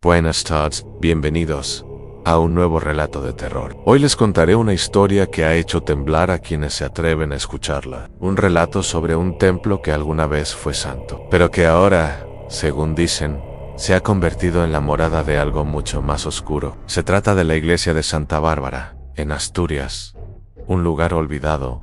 Buenas tardes, bienvenidos a un nuevo relato de terror. Hoy les contaré una historia que ha hecho temblar a quienes se atreven a escucharla. Un relato sobre un templo que alguna vez fue santo, pero que ahora, según dicen, se ha convertido en la morada de algo mucho más oscuro. Se trata de la iglesia de Santa Bárbara, en Asturias, un lugar olvidado,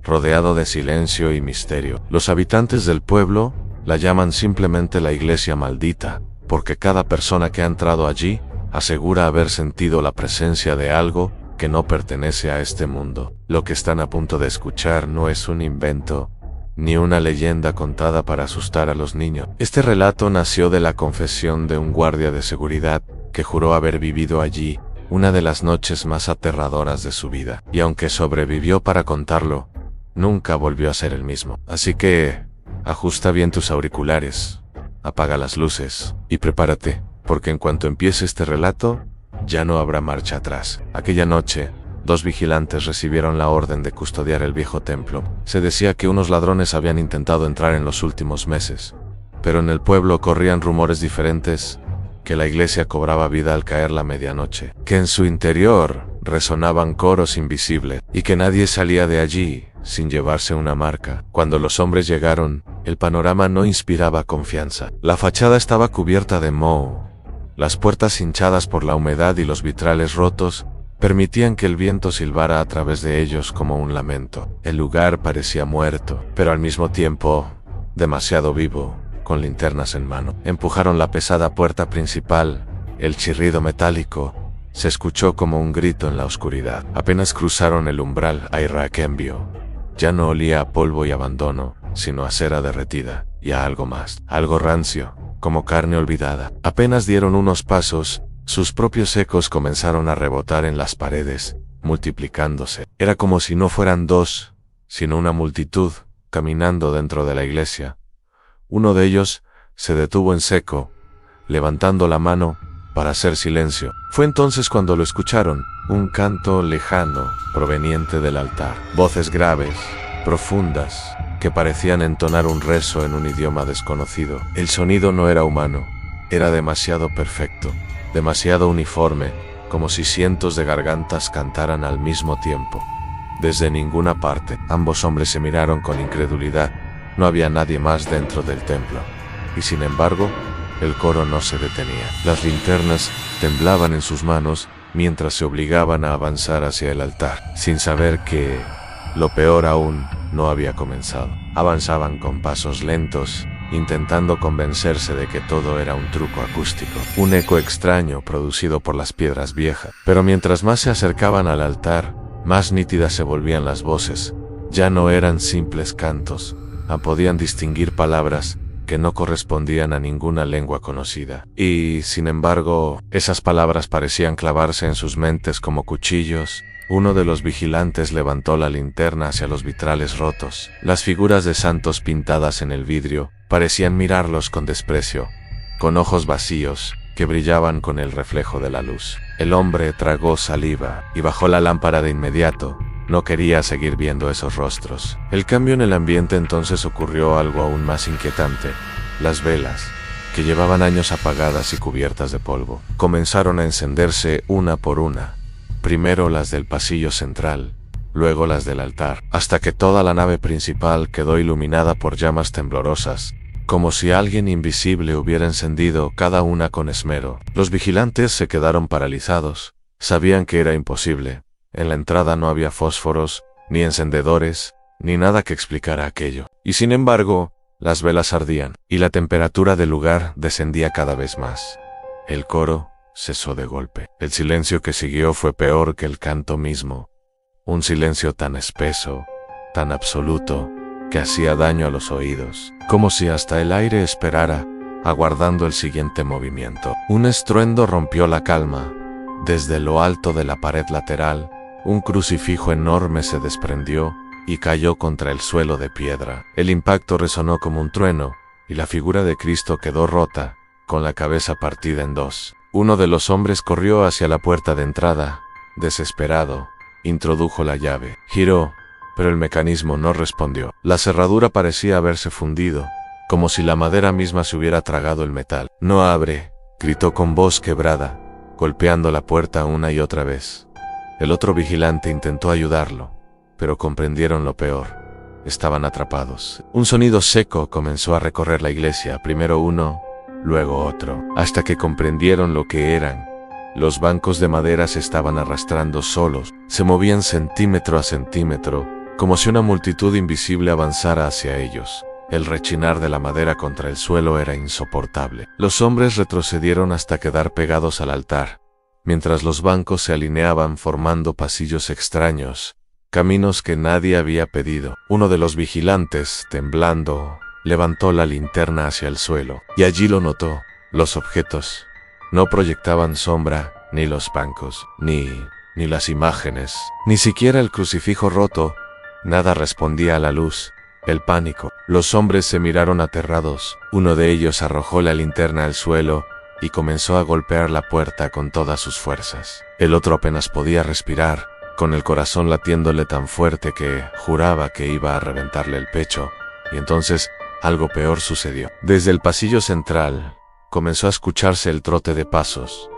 rodeado de silencio y misterio. Los habitantes del pueblo la llaman simplemente la iglesia maldita, porque cada persona que ha entrado allí asegura haber sentido la presencia de algo que no pertenece a este mundo. Lo que están a punto de escuchar no es un invento, ni una leyenda contada para asustar a los niños. Este relato nació de la confesión de un guardia de seguridad que juró haber vivido allí una de las noches más aterradoras de su vida, y aunque sobrevivió para contarlo, nunca volvió a ser el mismo. Así que, ajusta bien tus auriculares, apaga las luces y prepárate, porque en cuanto empiece este relato, ya no habrá marcha atrás. Aquella noche, dos vigilantes recibieron la orden de custodiar el viejo templo. Se decía que unos ladrones habían intentado entrar en los últimos meses, pero en el pueblo corrían rumores diferentes, que la iglesia cobraba vida al caer la medianoche, que en su interior resonaban coros invisibles, y que nadie salía de allí sin llevarse una marca. Cuando los hombres llegaron, el panorama no inspiraba confianza. La fachada estaba cubierta de moho, las puertas hinchadas por la humedad y los vitrales rotos permitían que el viento silbara a través de ellos como un lamento. El lugar parecía muerto, pero al mismo tiempo demasiado vivo, con linternas en mano. Empujaron la pesada puerta principal. El chirrido metálico se escuchó como un grito en la oscuridad. Apenas cruzaron el umbral, aire cambio. Ya no olía a polvo y abandono, sino a cera derretida, y a algo más, algo rancio, como carne olvidada. Apenas dieron unos pasos, sus propios ecos comenzaron a rebotar en las paredes, multiplicándose. Era como si no fueran dos, sino una multitud, caminando dentro de la iglesia. Uno de ellos se detuvo en seco, levantando la mano para hacer silencio. Fue entonces cuando lo escucharon, un canto lejano proveniente del altar. Voces graves, profundas, que parecían entonar un rezo en un idioma desconocido. El sonido no era humano, era demasiado perfecto, demasiado uniforme, como si cientos de gargantas cantaran al mismo tiempo. Desde ninguna parte, ambos hombres se miraron con incredulidad. No había nadie más dentro del templo, y sin embargo, el coro no se detenía. Las linternas temblaban en sus manos mientras se obligaban a avanzar hacia el altar, sin saber que lo peor aún no había comenzado. Avanzaban con pasos lentos, intentando convencerse de que todo era un truco acústico, un eco extraño producido por las piedras viejas. Pero mientras más se acercaban al altar, más nítidas se volvían las voces. Ya no eran simples cantos, podían distinguir palabras que no correspondían a ninguna lengua conocida. Y, sin embargo, esas palabras parecían clavarse en sus mentes como cuchillos. Uno de los vigilantes levantó la linterna hacia los vitrales rotos. Las figuras de santos pintadas en el vidrio parecían mirarlos con desprecio, con ojos vacíos que brillaban con el reflejo de la luz. El hombre tragó saliva y bajó la lámpara de inmediato. No quería seguir viendo esos rostros. El cambio en el ambiente entonces ocurrió algo aún más inquietante. Las velas, que llevaban años apagadas y cubiertas de polvo, comenzaron a encenderse una por una. Primero las del pasillo central, luego las del altar, hasta que toda la nave principal quedó iluminada por llamas temblorosas, como si alguien invisible hubiera encendido cada una con esmero. Los vigilantes se quedaron paralizados. Sabían que era imposible. En la entrada no había fósforos, ni encendedores, ni nada que explicara aquello. Y sin embargo, las velas ardían, y la temperatura del lugar descendía cada vez más. El coro cesó de golpe. El silencio que siguió fue peor que el canto mismo. Un silencio tan espeso, tan absoluto, que hacía daño a los oídos, como si hasta el aire esperara, aguardando el siguiente movimiento. Un estruendo rompió la calma. Desde lo alto de la pared lateral, un crucifijo enorme se desprendió y cayó contra el suelo de piedra. El impacto resonó como un trueno, y la figura de Cristo quedó rota, con la cabeza partida en dos. Uno de los hombres corrió hacia la puerta de entrada. Desesperado, introdujo la llave. Giró, pero el mecanismo no respondió. La cerradura parecía haberse fundido, como si la madera misma se hubiera tragado el metal. «No abre», gritó con voz quebrada, golpeando la puerta una y otra vez. El otro vigilante intentó ayudarlo, pero comprendieron lo peor. Estaban atrapados. Un sonido seco comenzó a recorrer la iglesia, primero uno, luego otro, hasta que comprendieron lo que eran. Los bancos de madera se estaban arrastrando solos, se movían centímetro a centímetro, como si una multitud invisible avanzara hacia ellos. El rechinar de la madera contra el suelo era insoportable. Los hombres retrocedieron hasta quedar pegados al altar, mientras los bancos se alineaban formando pasillos extraños, caminos que nadie había pedido. Uno de los vigilantes, temblando, levantó la linterna hacia el suelo, y allí lo notó. Los objetos no proyectaban sombra, ni los bancos, ni las imágenes, ni siquiera el crucifijo roto. Nada respondía a la luz. El pánico. Los hombres se miraron aterrados. Uno de ellos arrojó la linterna al suelo y comenzó a golpear la puerta con todas sus fuerzas. El otro apenas podía respirar, con el corazón latiéndole tan fuerte que juraba que iba a reventarle el pecho. Y entonces algo peor sucedió. Desde el pasillo central comenzó a escucharse el trote de pasos.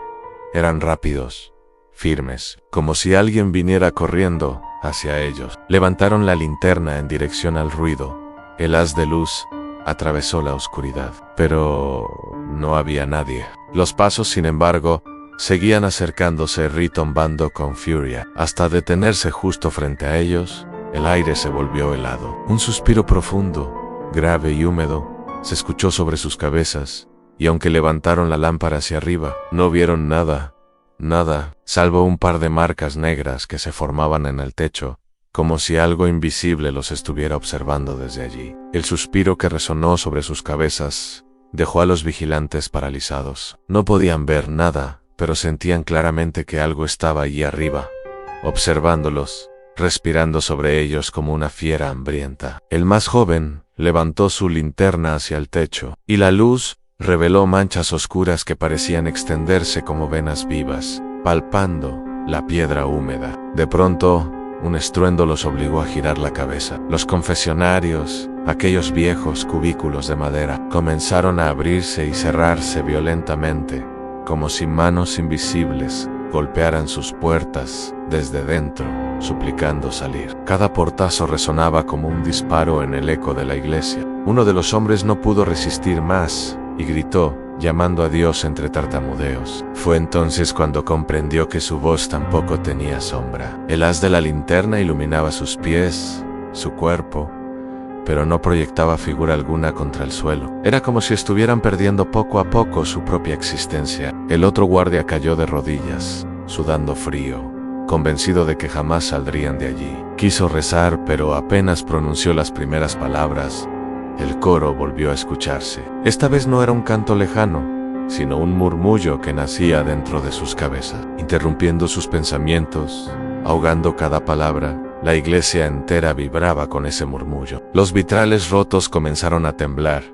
Eran rápidos, firmes, como si alguien viniera corriendo hacia ellos. Levantaron la linterna en dirección al ruido. El haz de luz atravesó la oscuridad, pero no había nadie. Los pasos, sin embargo, seguían acercándose ritombando con furia, hasta detenerse justo frente a ellos. El aire se volvió helado. Un suspiro profundo, grave y húmedo, se escuchó sobre sus cabezas, y aunque levantaron la lámpara hacia arriba, no vieron nada, salvo un par de marcas negras que se formaban en el techo, como si algo invisible los estuviera observando desde allí. El suspiro que resonó sobre sus cabezas dejó a los vigilantes paralizados. No podían ver nada, pero sentían claramente que algo estaba allí arriba, observándolos, respirando sobre ellos como una fiera hambrienta. El más joven levantó su linterna hacia el techo, y la luz reveló manchas oscuras que parecían extenderse como venas vivas, palpando la piedra húmeda. De pronto, un estruendo los obligó a girar la cabeza. Los confesionarios, aquellos viejos cubículos de madera, comenzaron a abrirse y cerrarse violentamente, como si manos invisibles golpearan sus puertas desde dentro, suplicando salir. Cada portazo resonaba como un disparo en el eco de la iglesia. Uno de los hombres no pudo resistir más y gritó, llamando a Dios entre tartamudeos. Fue entonces cuando comprendió que su voz tampoco tenía sombra. El haz de la linterna iluminaba sus pies, su cuerpo, pero no proyectaba figura alguna contra el suelo. Era como si estuvieran perdiendo poco a poco su propia existencia. El otro guardia cayó de rodillas, sudando frío, convencido de que jamás saldrían de allí. Quiso rezar, pero apenas pronunció las primeras palabras, el coro volvió a escucharse. Esta vez no era un canto lejano, sino un murmullo que nacía dentro de sus cabezas, interrumpiendo sus pensamientos, ahogando cada palabra. La iglesia entera vibraba con ese murmullo. Los vitrales rotos comenzaron a temblar,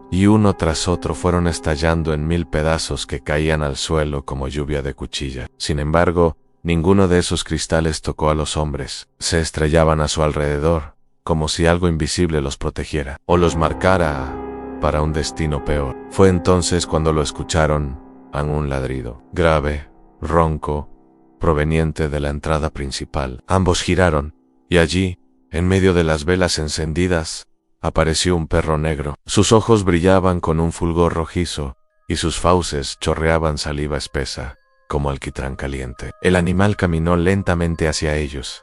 y uno tras otro fueron estallando en 1000 pedazos que caían al suelo como lluvia de cuchilla. Sin embargo, ninguno de esos cristales tocó a los hombres. Se estrellaban a su alrededor, como si algo invisible los protegiera, o los marcara para un destino peor. Fue entonces cuando lo escucharon a un ladrido, grave, ronco, proveniente de la entrada principal. Ambos giraron, y allí, en medio de las velas encendidas, apareció un perro negro. Sus ojos brillaban con un fulgor rojizo, y sus fauces chorreaban saliva espesa, como alquitrán caliente. El animal caminó lentamente hacia ellos,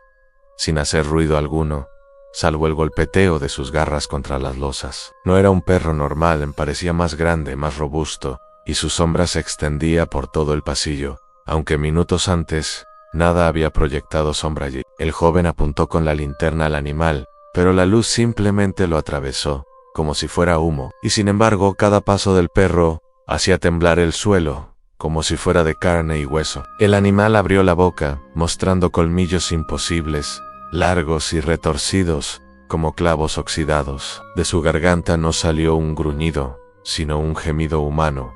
sin hacer ruido alguno, salvo el golpeteo de sus garras contra las losas. No era un perro normal, parecía más grande, más robusto, y su sombra se extendía por todo el pasillo, aunque minutos antes, nada había proyectado sombra allí. El joven apuntó con la linterna al animal, pero la luz simplemente lo atravesó, como si fuera humo, y sin embargo cada paso del perro hacía temblar el suelo, como si fuera de carne y hueso. El animal abrió la boca, mostrando colmillos imposibles, largos y retorcidos, como clavos oxidados. De su garganta no salió un gruñido, sino un gemido humano,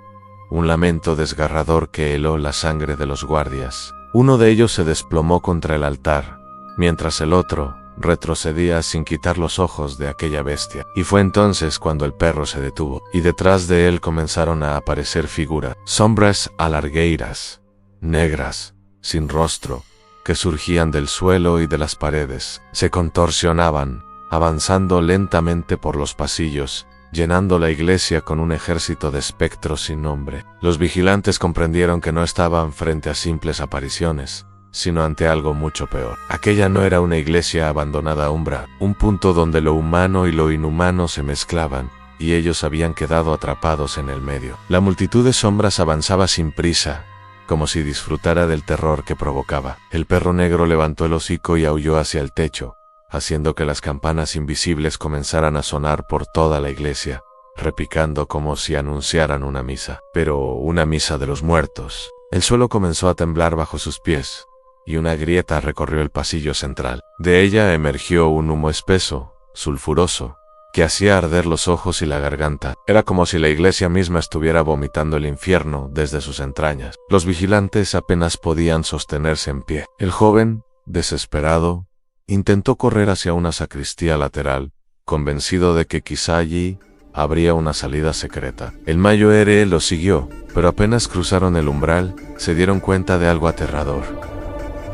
un lamento desgarrador que heló la sangre de los guardias. Uno de ellos se desplomó contra el altar, mientras el otro, retrocedía sin quitar los ojos de aquella bestia. Y fue entonces cuando el perro se detuvo, y detrás de él comenzaron a aparecer figuras, sombras alargueiras, negras, sin rostro, que surgían del suelo y de las paredes, se contorsionaban, avanzando lentamente por los pasillos, llenando la iglesia con un ejército de espectros sin nombre. Los vigilantes comprendieron que no estaban frente a simples apariciones, sino ante algo mucho peor. Aquella no era una iglesia abandonada a umbra, un punto donde lo humano y lo inhumano se mezclaban, y ellos habían quedado atrapados en el medio. La multitud de sombras avanzaba sin prisa, como si disfrutara del terror que provocaba. El perro negro levantó el hocico y aulló hacia el techo, haciendo que las campanas invisibles comenzaran a sonar por toda la iglesia, repicando como si anunciaran una misa. Pero una misa de los muertos. El suelo comenzó a temblar bajo sus pies, y una grieta recorrió el pasillo central. De ella emergió un humo espeso, sulfuroso, que hacía arder los ojos y la garganta. Era como si la iglesia misma estuviera vomitando el infierno desde sus entrañas. Los vigilantes apenas podían sostenerse en pie. El joven, desesperado, intentó correr hacia una sacristía lateral, convencido de que quizá allí habría una salida secreta. El Mayo Ere lo siguió, pero apenas cruzaron el umbral, se dieron cuenta de algo aterrador.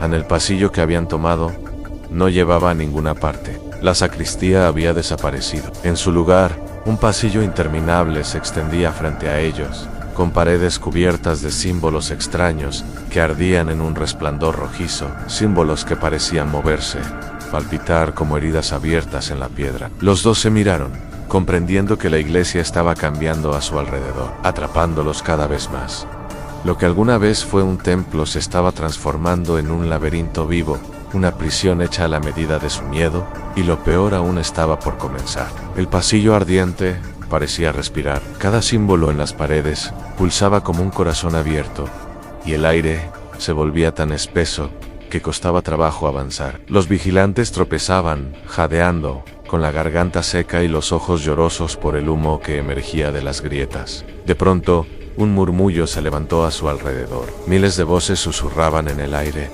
En el pasillo que habían tomado, no llevaba a ninguna parte. La sacristía había desaparecido. En su lugar, un pasillo interminable se extendía frente a ellos, con paredes cubiertas de símbolos extraños que ardían en un resplandor rojizo, símbolos que parecían moverse, palpitar como heridas abiertas en la piedra. Los dos se miraron, comprendiendo que la iglesia estaba cambiando a su alrededor, atrapándolos cada vez más. Lo que alguna vez fue un templo se estaba transformando en un laberinto vivo, una prisión hecha a la medida de su miedo, y lo peor aún estaba por comenzar. El pasillo ardiente parecía respirar. Cada símbolo en las paredes pulsaba como un corazón abierto, y el aire se volvía tan espeso que costaba trabajo avanzar. Los vigilantes tropezaban, jadeando, con la garganta seca y los ojos llorosos por el humo que emergía de las grietas. De pronto, un murmullo se levantó a su alrededor. Miles de voces susurraban en el aire,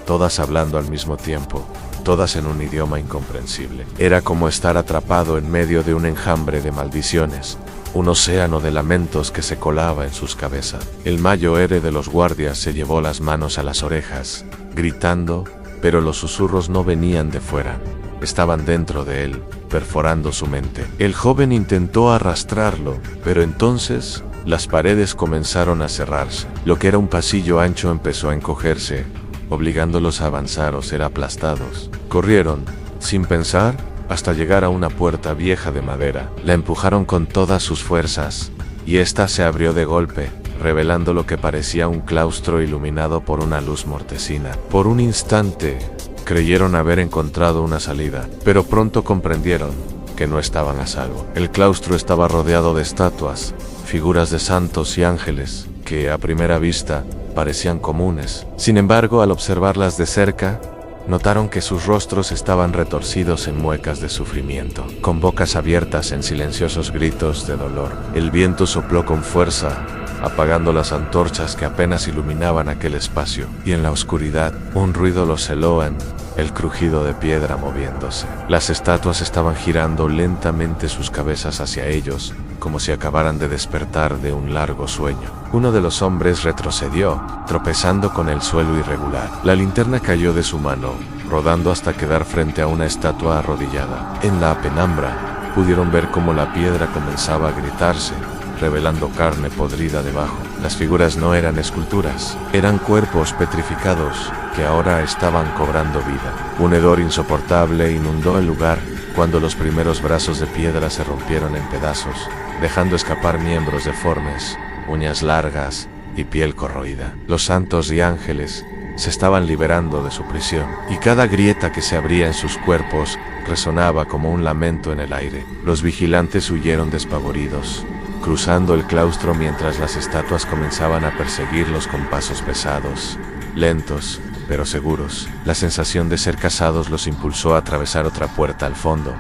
todas hablando al mismo tiempo, todas en un idioma incomprensible. Era como estar atrapado en medio de un enjambre de maldiciones, un océano de lamentos que se colaba en sus cabezas. El Mayo Ere de los guardias se llevó las manos a las orejas, gritando, pero los susurros no venían de fuera, estaban dentro de él, perforando su mente. El joven intentó arrastrarlo, pero entonces las paredes comenzaron a cerrarse. Lo que era un pasillo ancho empezó a encogerse, obligándolos a avanzar o ser aplastados. Corrieron, sin pensar, hasta llegar a una puerta vieja de madera. La empujaron con todas sus fuerzas, y ésta se abrió de golpe, revelando lo que parecía un claustro iluminado por una luz mortecina. Por un instante, creyeron haber encontrado una salida, pero pronto comprendieron que no estaban a salvo. El claustro estaba rodeado de estatuas, figuras de santos y ángeles, que a primera vista parecían comunes. Sin embargo, al observarlas de cerca, notaron que sus rostros estaban retorcidos en muecas de sufrimiento, con bocas abiertas en silenciosos gritos de dolor. El viento sopló con fuerza, apagando las antorchas que apenas iluminaban aquel espacio, y en la oscuridad, un ruido los heló en el crujido de piedra moviéndose. Las estatuas estaban girando lentamente sus cabezas hacia ellos, como si acabaran de despertar de un largo sueño. Uno de los hombres retrocedió, tropezando con el suelo irregular. La linterna cayó de su mano, rodando hasta quedar frente a una estatua arrodillada. En la penumbra, pudieron ver cómo la piedra comenzaba a gritarse, revelando carne podrida debajo. Las figuras no eran esculturas, eran cuerpos petrificados que ahora estaban cobrando vida. Un hedor insoportable inundó el lugar cuando los primeros brazos de piedra se rompieron en pedazos, dejando escapar miembros deformes, uñas largas y piel corroída. Los santos y ángeles se estaban liberando de su prisión, y cada grieta que se abría en sus cuerpos resonaba como un lamento en el aire. Los vigilantes huyeron despavoridos, cruzando el claustro mientras las estatuas comenzaban a perseguirlos con pasos pesados, lentos, pero seguros. La sensación de ser cazados los impulsó a atravesar otra puerta al fondo,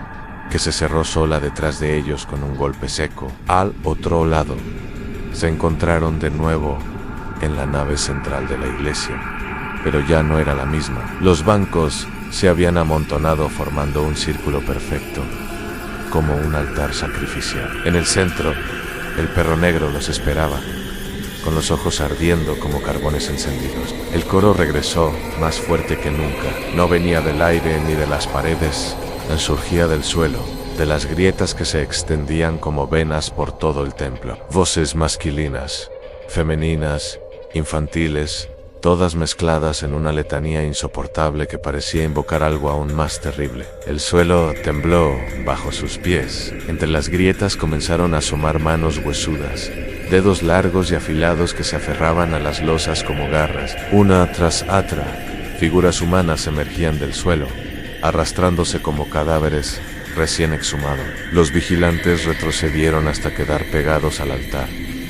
que se cerró sola detrás de ellos con un golpe seco. Al otro lado, se encontraron de nuevo en la nave central de la iglesia, pero ya no era la misma. Los bancos se habían amontonado formando un círculo perfecto, como un altar sacrificial. En el centro, el perro negro los esperaba, con los ojos ardiendo como carbones encendidos. El coro regresó, más fuerte que nunca. No venía del aire ni de las paredes, surgía del suelo, de las grietas que se extendían como venas por todo el templo. Voces masculinas, femeninas, infantiles, todas mezcladas en una letanía insoportable que parecía invocar algo aún más terrible. El suelo tembló bajo sus pies. Entre las grietas comenzaron a asomar manos huesudas, dedos largos y afilados que se aferraban a las losas como garras. Una tras otra, figuras humanas emergían del suelo, arrastrándose como cadáveres recién exhumados. Los vigilantes retrocedieron hasta quedar pegados al altar.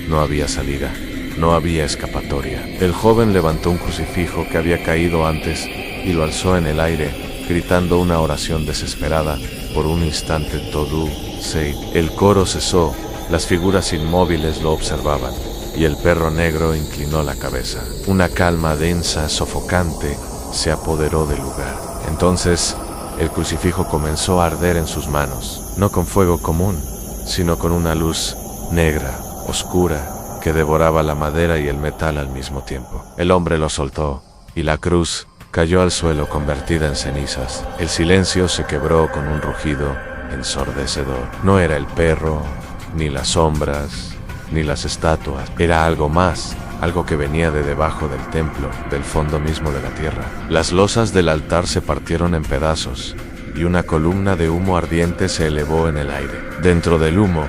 No había salida. No había escapatoria. El joven levantó un crucifijo que había caído antes y lo alzó en el aire, gritando una oración desesperada. Por un instante Todú, Seid. El coro cesó, las figuras inmóviles lo observaban, y el perro negro inclinó la cabeza. Una calma densa, sofocante, se apoderó del lugar. Entonces, el crucifijo comenzó a arder en sus manos, no con fuego común, sino con una luz negra, oscura, que devoraba la madera y el metal al mismo tiempo. El hombre lo soltó, y la cruz cayó al suelo convertida en cenizas. El silencio se quebró con un rugido ensordecedor. No era el perro, ni las sombras, ni las estatuas. Era algo más, algo que venía de debajo del templo, del fondo mismo de la tierra. Las losas del altar se partieron en pedazos, y una columna de humo ardiente se elevó en el aire. Dentro del humo,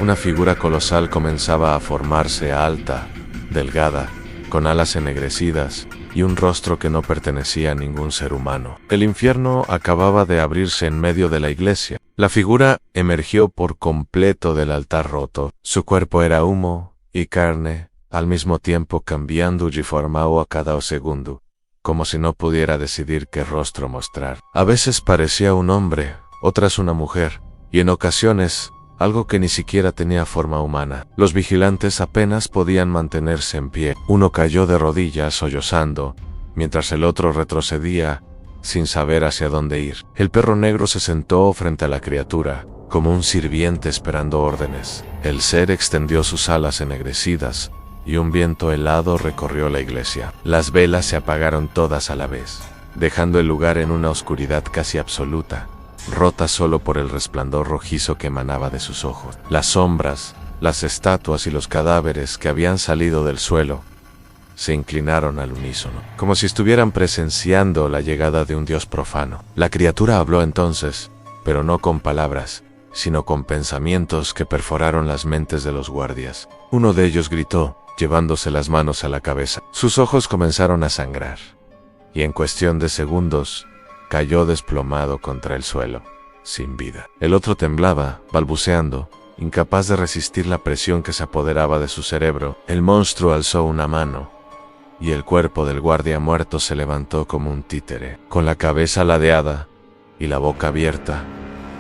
una figura colosal comenzaba a formarse, alta, delgada, con alas ennegrecidas y un rostro que no pertenecía a ningún ser humano. El infierno acababa de abrirse en medio de la iglesia. La figura emergió por completo del altar roto. Su cuerpo era humo y carne, al mismo tiempo cambiando y formado a cada segundo, como si no pudiera decidir qué rostro mostrar. A veces parecía un hombre, otras una mujer, y en ocasiones algo que ni siquiera tenía forma humana. Los vigilantes apenas podían mantenerse en pie. Uno cayó de rodillas sollozando, mientras el otro retrocedía, sin saber hacia dónde ir. El perro negro se sentó frente a la criatura, como un sirviente esperando órdenes. El ser extendió sus alas ennegrecidas, y un viento helado recorrió la iglesia. Las velas se apagaron todas a la vez, dejando el lugar en una oscuridad casi absoluta, rota solo por el resplandor rojizo que emanaba de sus ojos. Las sombras, las estatuas y los cadáveres que habían salido del suelo se inclinaron al unísono, como si estuvieran presenciando la llegada de un dios profano. La criatura habló entonces, pero no con palabras, sino con pensamientos que perforaron las mentes de los guardias. Uno de ellos gritó, llevándose las manos a la cabeza. Sus ojos comenzaron a sangrar, y en cuestión de segundos, cayó desplomado contra el suelo, sin vida. El otro temblaba, balbuceando, incapaz de resistir la presión que se apoderaba de su cerebro. El monstruo alzó una mano, y el cuerpo del guardia muerto se levantó como un títere, con la cabeza ladeada y la boca abierta,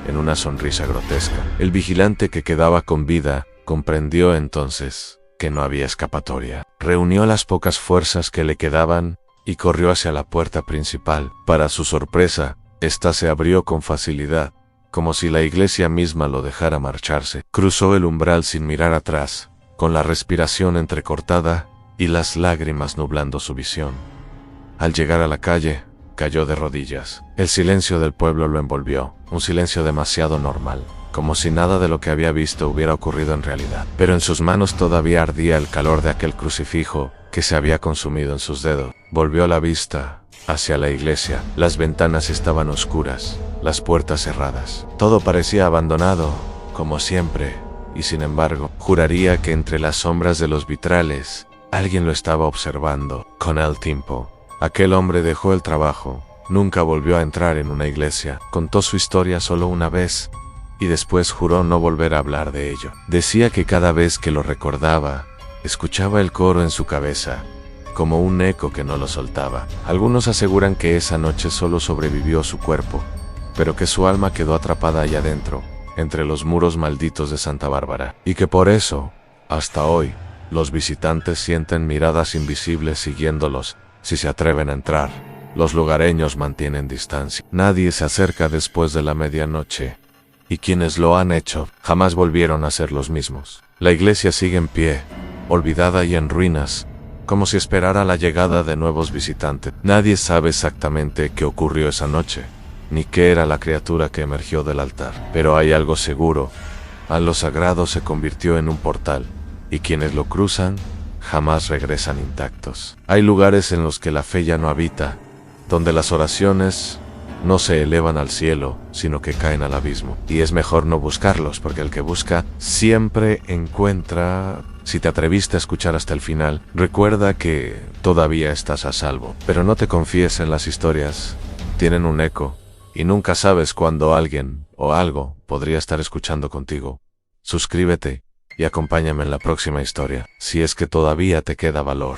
en una sonrisa grotesca. El vigilante que quedaba con vida comprendió entonces que no había escapatoria. Reunió las pocas fuerzas que le quedaban y corrió hacia la puerta principal. Para su sorpresa, esta se abrió con facilidad, como si la iglesia misma lo dejara marcharse. Cruzó el umbral sin mirar atrás, con la respiración entrecortada y las lágrimas nublando su visión. Al llegar a la calle, cayó de rodillas. El silencio del pueblo lo envolvió, un silencio demasiado normal, como si nada de lo que había visto hubiera ocurrido en realidad. Pero en sus manos todavía ardía el calor de aquel crucifijo que se había consumido en sus dedos. Volvió la vista hacia la iglesia. Las ventanas estaban oscuras, las puertas cerradas. Todo parecía abandonado, como siempre, y sin embargo, juraría que entre las sombras de los vitrales, alguien lo estaba observando. Con el tiempo, aquel hombre dejó el trabajo, nunca volvió a entrar en una iglesia, contó su historia solo una vez, y después juró no volver a hablar de ello. Decía que cada vez que lo recordaba, escuchaba el coro en su cabeza, como un eco que no lo soltaba. Algunos aseguran que esa noche solo sobrevivió su cuerpo, pero que su alma quedó atrapada allá adentro, entre los muros malditos de Santa Bárbara, y que por eso, hasta hoy, los visitantes sienten miradas invisibles siguiéndolos, si se atreven a entrar. Los lugareños mantienen distancia. Nadie se acerca después de la medianoche. Y quienes lo han hecho, jamás volvieron a ser los mismos. La iglesia sigue en pie, olvidada y en ruinas, como si esperara la llegada de nuevos visitantes. Nadie sabe exactamente qué ocurrió esa noche, ni qué era la criatura que emergió del altar. Pero hay algo seguro: a lo sagrado se convirtió en un portal, y quienes lo cruzan jamás regresan intactos. Hay lugares en los que la fe ya no habita, donde las oraciones no se elevan al cielo, sino que caen al abismo. Y es mejor no buscarlos, porque el que busca siempre encuentra. Si te atreviste a escuchar hasta el final, recuerda que todavía estás a salvo. Pero no te confíes en las historias. Tienen un eco, y nunca sabes cuándo alguien o algo podría estar escuchando contigo. Suscríbete y acompáñame en la próxima historia, si es que todavía te queda valor.